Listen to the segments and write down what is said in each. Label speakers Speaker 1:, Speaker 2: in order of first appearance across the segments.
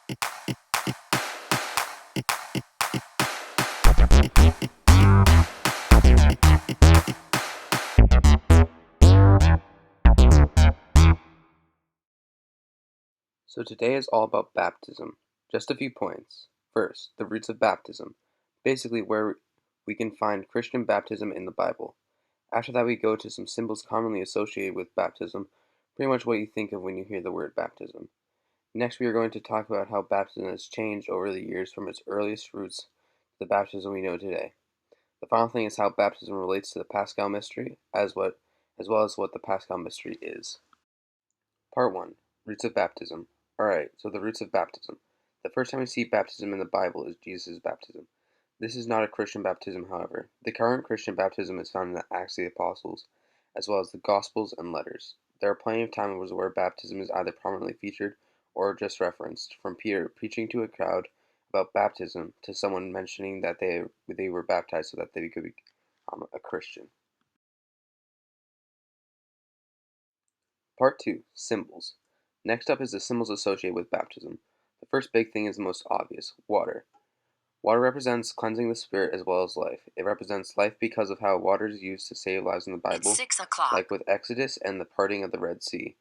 Speaker 1: So today is all about baptism. Just a few points. First, the roots of baptism, basically where we can find Christian baptism in the Bible. After that, we go to some symbols commonly associated with baptism, pretty much what you think of when you hear the word baptism. Next, we are going to talk about how baptism has changed over the years from its earliest roots to the baptism we know today. The final thing is how baptism relates to the Paschal mystery, as well as what the Paschal mystery is. Part 1. Roots of Baptism. Alright, so the roots of baptism. The first time we see baptism in the Bible is Jesus' baptism. This is not a Christian baptism, however. The current Christian baptism is found in the Acts of the Apostles, as well as the Gospels and letters. There are plenty of times where baptism is either prominently featured or just referenced, from Peter preaching to a crowd about baptism to someone mentioning that they were baptized so that they could become a Christian. Part 2. Symbols. Next up is the symbols associated with baptism. The first big thing is the most obvious, water. Water represents cleansing the spirit as well as life. It represents life because of how water is used to save lives in the Bible,
Speaker 2: It's 6 o'clock.
Speaker 1: like with Exodus and the parting of the Red Sea.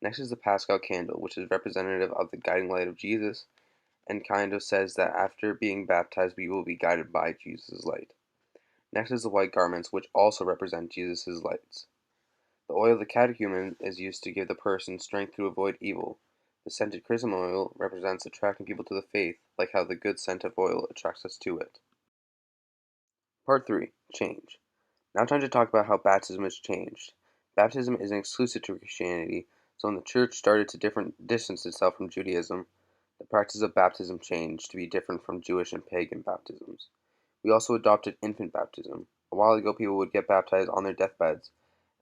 Speaker 1: Next is the Paschal candle, which is representative of the guiding light of Jesus, and kind of says that after being baptized we will be guided by Jesus' light. Next is the white garments, which also represent Jesus' lights. The oil of the catechumen is used to give the person strength to avoid evil. The scented chrism oil represents attracting people to the faith, like how the good scent of oil attracts us to it. Part 3. Change. Now time to talk about how baptism has changed. Baptism isn't exclusive to Christianity, so when the church started to distance itself from Judaism, the practice of baptism changed to be different from Jewish and pagan baptisms. We also adopted infant baptism. A while ago people would get baptized on their deathbeds,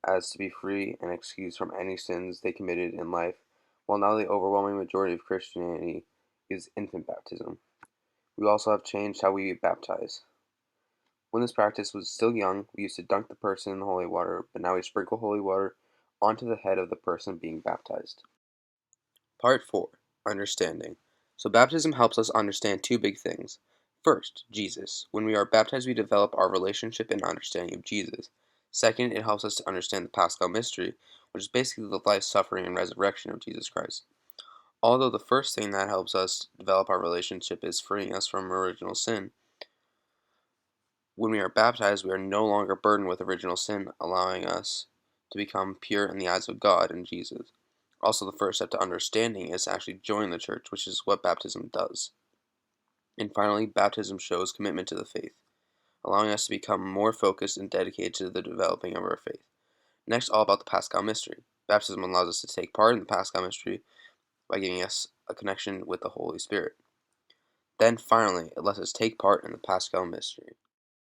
Speaker 1: as to be free and excused from any sins they committed in life, while now the overwhelming majority of Christianity is infant baptism. We also have changed how we baptize. When this practice was still young, we used to dunk the person in the holy water, but now we sprinkle holy water onto the head of the person being baptized. Part 4. Understanding. So baptism helps us understand two big things. First, Jesus. When we are baptized, we develop our relationship and understanding of Jesus. Second, it helps us to understand the Paschal mystery, which is basically the life, suffering, and resurrection of Jesus Christ. Although the first thing that helps us develop our relationship is freeing us from original sin, when we are baptized, we are no longer burdened with original sin, allowing us to become pure in the eyes of God and Jesus. Also, the first step to understanding is to actually join the church, which is what baptism does. And finally, baptism shows commitment to the faith, allowing us to become more focused and dedicated to the developing of our faith. Next, all about the Paschal mystery. Baptism allows us to take part in the Paschal mystery by giving us a connection with the Holy Spirit. Then finally, it lets us take part in the Paschal mystery.